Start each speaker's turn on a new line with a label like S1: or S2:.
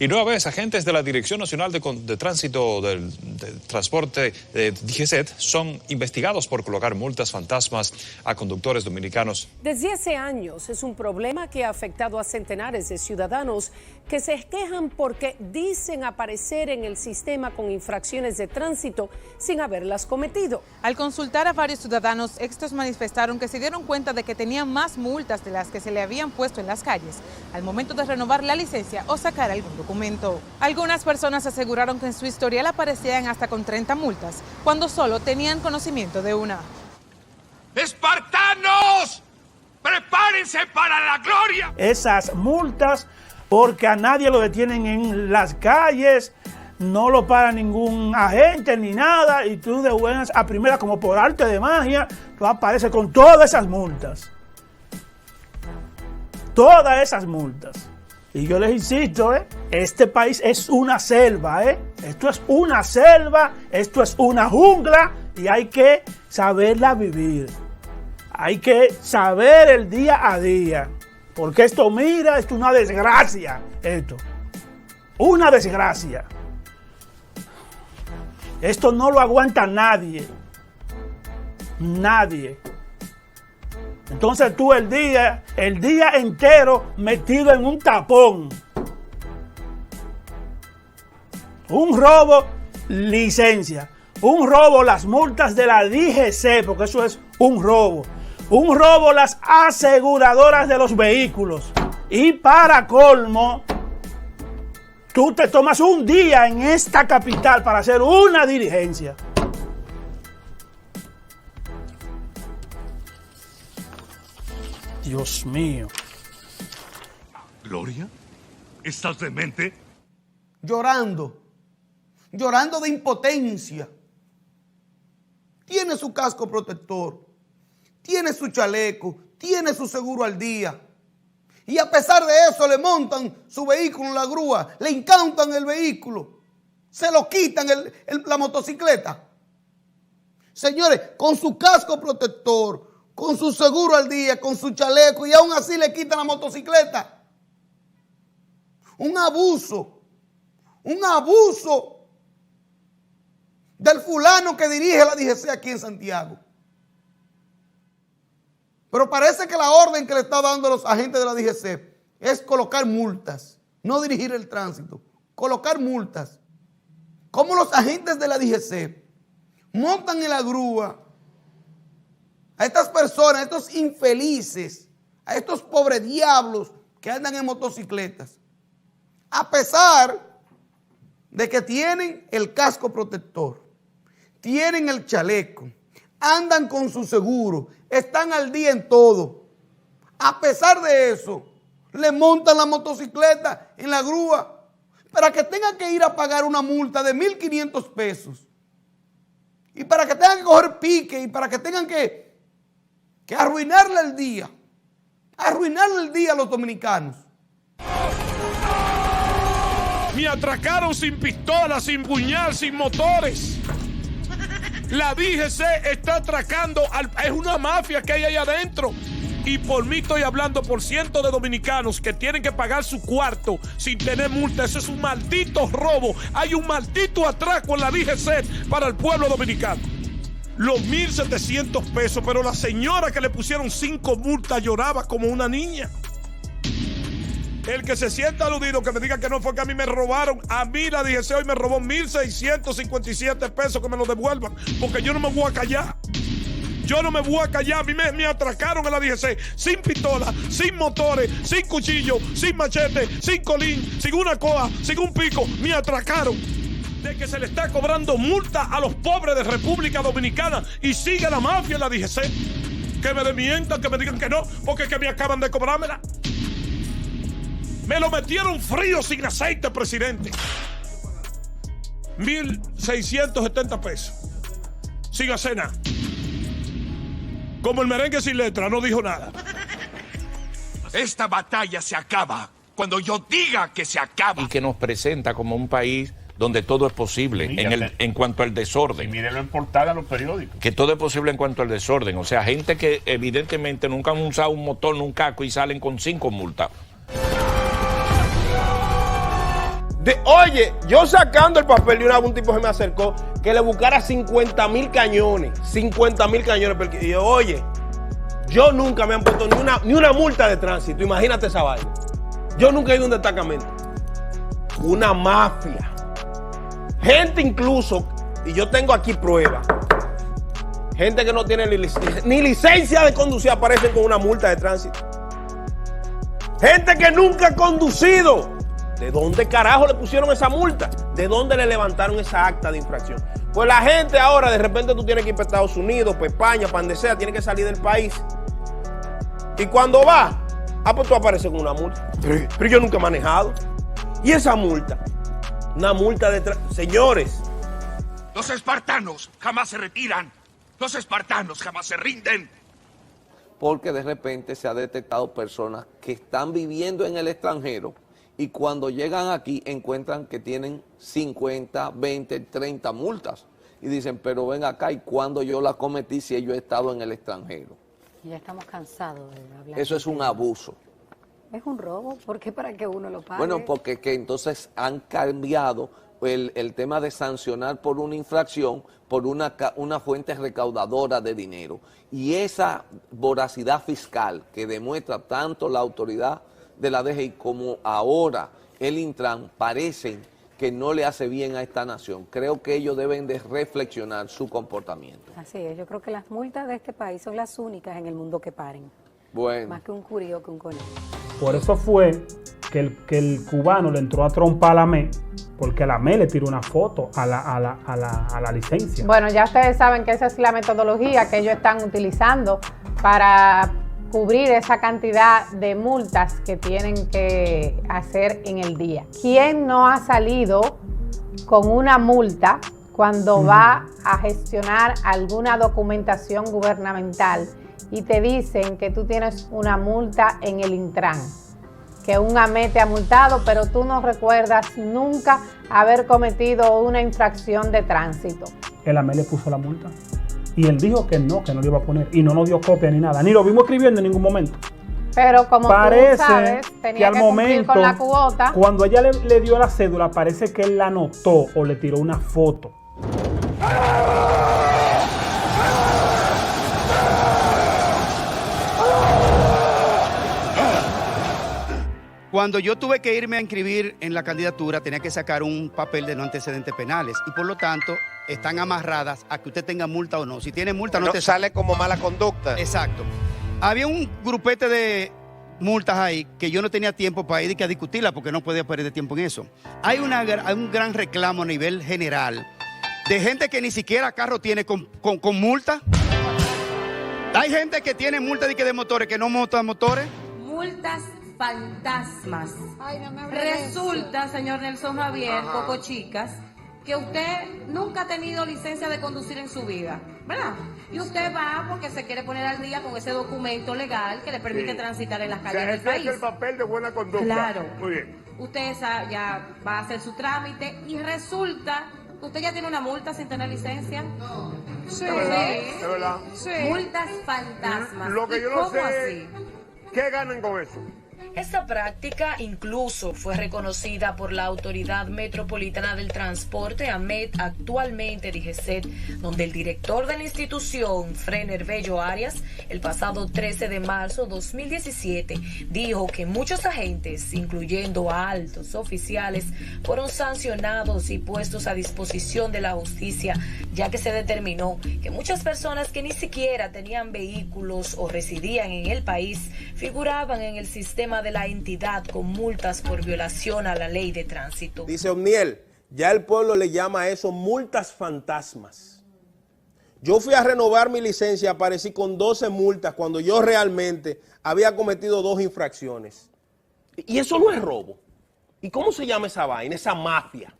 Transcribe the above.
S1: Y nueva vez, agentes de la Dirección Nacional de Tránsito del Transporte de DGCET son investigados por colocar multas fantasmas a conductores dominicanos.
S2: Desde hace años es un problema que ha afectado a centenares de ciudadanos que se quejan porque dicen aparecer en el sistema con infracciones de tránsito sin haberlas cometido.
S3: Al consultar a varios ciudadanos, estos manifestaron que se dieron cuenta de que tenían más multas de las que se le habían puesto en las calles al momento de renovar la licencia o sacar algún documento. Algunas personas aseguraron que en su historial aparecían hasta con 30 multas, cuando solo tenían conocimiento de una.
S4: ¡Espartanos! ¡Prepárense para la gloria!
S5: Esas multas, porque a nadie lo detienen en las calles, no lo para ningún agente ni nada, y tú de buenas a primeras, como por arte de magia, tú apareces con todas esas multas. Todas esas multas. Y yo les insisto, este país es una selva, Esto es una selva, esto es una jungla y hay que saberla vivir. Hay que saber el día a día. Porque esto, mira, esto es una desgracia, esto. Una desgracia. Esto no lo aguanta nadie. Nadie. Entonces tú el día entero metido en un tapón. Un robo, licencia. Un robo, las multas de la DGC, porque eso es un robo. Un robo, las aseguradoras de los vehículos. Y para colmo, tú te tomas un día en esta capital para hacer una diligencia. Dios mío.
S4: ¿Gloria? ¿Estás demente?
S6: Llorando de impotencia. Tiene su casco protector, tiene su chaleco, tiene su seguro al día. Y a pesar de eso le montan su vehículo en la grúa, le incautan el vehículo, se lo quitan la motocicleta. Señores, con su casco protector, con su seguro al día, con su chaleco, y aún así le quitan la motocicleta. Un abuso del fulano que dirige la DGC aquí en Santiago. Pero parece que la orden que le está dando los agentes de la DGC es colocar multas, no dirigir el tránsito, colocar multas. Como los agentes de la DGC montan en la grúa a estas personas, a estos infelices, a estos pobres diablos que andan en motocicletas, a pesar de que tienen el casco protector, tienen el chaleco, andan con su seguro, están al día en todo. A pesar de eso, le montan la motocicleta en la grúa para que tengan que ir a pagar una multa de 1.500 pesos. Y para que tengan que coger pique y para que tengan que arruinarle el día a los dominicanos.
S4: Me atracaron sin pistola, sin puñal, sin motores. La DGC está atracando, es una mafia que hay ahí adentro. Y por mí estoy hablando por cientos de dominicanos que tienen que pagar su cuarto sin tener multa. Eso es un maldito robo. Hay un maldito atraco en la DGC para el pueblo dominicano. Los 1.700 pesos, pero la señora que le pusieron 5 multas lloraba como una niña. El que se sienta aludido, que me diga que no fue que a mí me robaron. A mí la DGC hoy me robó 1.657 pesos, que me lo devuelvan, porque yo no me voy a callar. Yo no me voy a callar. A mí me atracaron en la DGC sin pistola, sin motores, sin cuchillo, sin machete, sin colín, sin una coa, sin un pico. Me atracaron. De que se le está cobrando multa a los pobres de República Dominicana y sigue la mafia en la DGC. Que me desmientan, que me digan que no, porque es que me acaban de cobrármela. Me lo metieron frío sin aceite, presidente. 1.670 pesos. Sin hacer nada. Como el merengue sin letra, no dijo nada. Esta batalla se acaba cuando yo diga que se acaba.
S7: Y que nos presenta como un país donde todo es posible en cuanto al desorden.
S8: Y mírenlo en portada en los periódicos.
S7: Que todo es posible en cuanto al desorden. O sea, gente que evidentemente nunca han usado un motor, un casco y salen con 5 multas.
S9: Oye, yo sacando el papel y un tipo se me acercó que le buscara 50,000 cañones. 50,000 cañones. Porque, y yo, oye, yo nunca me han puesto ni una multa de tránsito. Imagínate esa vaina. Yo nunca he ido a un destacamento. Una mafia. Gente incluso, y yo tengo aquí pruebas. Gente que no tiene ni licencia de conducir aparecen con una multa de tránsito. Gente que nunca ha conducido. ¿De dónde carajo le pusieron esa multa? ¿De dónde le levantaron esa acta de infracción? Pues la gente ahora, de repente tú tienes que ir para Estados Unidos, para España, para donde sea, tienes que salir del país. Y cuando vas, pues tú apareces con una multa. Pero yo nunca he manejado. ¿Y esa multa? Una multa de... Señores.
S10: Los espartanos jamás se retiran. Los espartanos jamás se rinden.
S11: Porque de repente se ha detectado personas que están viviendo en el extranjero y cuando llegan aquí encuentran que tienen 50, 20, 30 multas. Y dicen, pero ven acá, ¿y cuándo yo la cometí si yo he estado en el extranjero?
S12: Ya estamos cansados de hablar.
S11: Eso es un abuso.
S12: Es un robo, ¿por qué para que uno lo pague?
S11: Bueno, porque que entonces han cambiado el tema de sancionar por una infracción por una fuente recaudadora de dinero. Y esa voracidad fiscal que demuestra tanto la autoridad de la DGI como ahora el Intran parecen que no le hace bien a esta nación. Creo que ellos deben de reflexionar su comportamiento.
S12: Así es, yo creo que las multas de este país son las únicas en el mundo que paren.
S11: Bueno.
S12: Más que un curío que un conejo.
S5: Por eso fue que el cubano le entró a trompar a la ME, porque la ME le tiró una foto a la licencia.
S3: Bueno, ya ustedes saben que esa es la metodología que ellos están utilizando para cubrir esa cantidad de multas que tienen que hacer en el día. ¿Quién no ha salido con una multa cuando va a gestionar alguna documentación gubernamental y te dicen que tú tienes una multa en el Intran? Que un AME te ha multado, pero tú no recuerdas nunca haber cometido una infracción de tránsito.
S5: El AME le puso la multa. Y él dijo que no le iba a poner. Y no nos dio copia ni nada. Ni lo vimos escribiendo en ningún momento.
S3: Pero como
S5: parece
S3: tú sabes, tenía
S5: que al
S3: cumplir
S5: momento,
S3: con la cuota.
S5: Cuando ella le dio la cédula, parece que él la anotó o le tiró una foto.
S13: Cuando yo tuve que irme a inscribir en la candidatura, tenía que sacar un papel de no antecedentes penales y por lo tanto están amarradas a que usted tenga multa o no. Si tiene multa no te
S9: sale como mala conducta.
S13: Exacto. Había un grupete de multas ahí que yo no tenía tiempo para ir y que a discutirla porque no podía perder tiempo en eso. Hay un gran reclamo a nivel general de gente que ni siquiera carro tiene con multa. Hay gente que tiene multa de motores que no montan motores.
S14: Multas fantasmas. Ay, no me resulta, señor Nelson Javier, Coco Chicas, que usted nunca ha tenido licencia de conducir en su vida, ¿verdad? Y usted va porque se quiere poner al día con ese documento legal que le permite transitar en las calles del país.
S10: el papel de buena conducta.
S14: Claro.
S10: Muy bien.
S14: Usted ya va a hacer su trámite y resulta que usted ya tiene una multa sin tener licencia. No. Sí.
S10: ¿Es verdad?
S14: Sí. Multas fantasmas.
S10: Lo que yo no
S14: ¿Cómo
S10: sé
S14: así?
S10: ¿Qué ganan con eso?
S15: Esta práctica incluso fue reconocida por la Autoridad Metropolitana del Transporte, AMET, actualmente DGCET, donde el director de la institución, Frener Bello Arias, el pasado 13 de marzo de 2017, dijo que muchos agentes, incluyendo a altos oficiales, fueron sancionados y puestos a disposición de la justicia, ya que se determinó que muchas personas que ni siquiera tenían vehículos o residían en el país figuraban en el sistema de la entidad con multas por violación a la ley de tránsito.
S9: Dice Omniel, ya el pueblo le llama a eso multas fantasmas. Yo fui a renovar mi licencia, aparecí con 12 multas cuando yo realmente había cometido 2 infracciones. Y eso no es robo. ¿Y cómo se llama esa vaina, esa mafia?